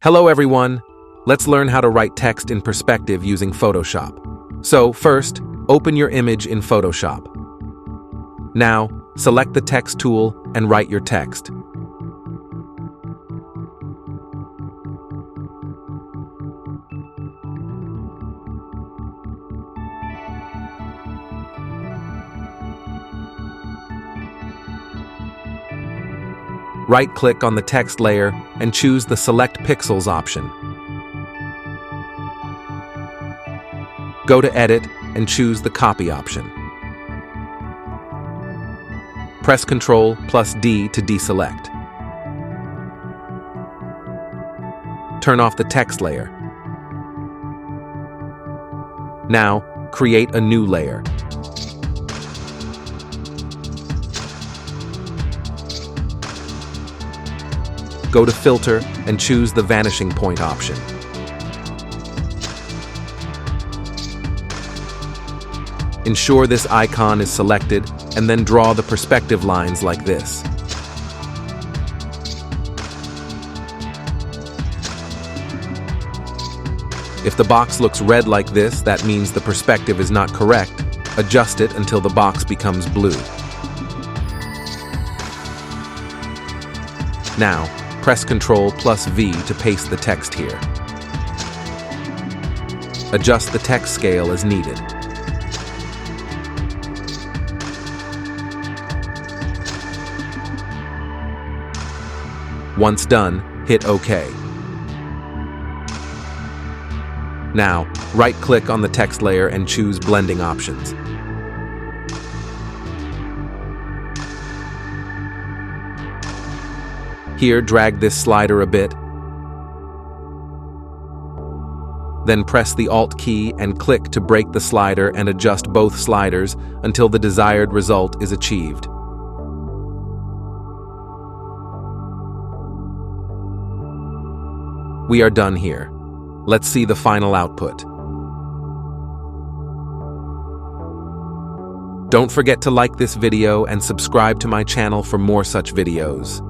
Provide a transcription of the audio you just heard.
Hello everyone! Let's learn how to write text in perspective using Photoshop. So first, open your image in Photoshop. Now, select the text tool and write your text. Right-click on the text layer and choose the Select Pixels option. Go to Edit and choose the Copy option. Press Ctrl+D to deselect. Turn off the text layer. Now, create a new layer. Go to Filter and choose the Vanishing Point option. Ensure this icon is selected and then draw the perspective lines like this. If the box looks red like this, that means the perspective is not correct. Adjust it until the box becomes blue. Now, press Ctrl+V to paste the text here. Adjust the text scale as needed. Once done, hit OK. Now, right-click on the text layer and choose Blending Options. Here, drag this slider a bit. Then press the Alt key and click to break the slider and adjust both sliders until the desired result is achieved. We are done here. Let's see the final output. Don't forget to like this video and subscribe to my channel for more such videos.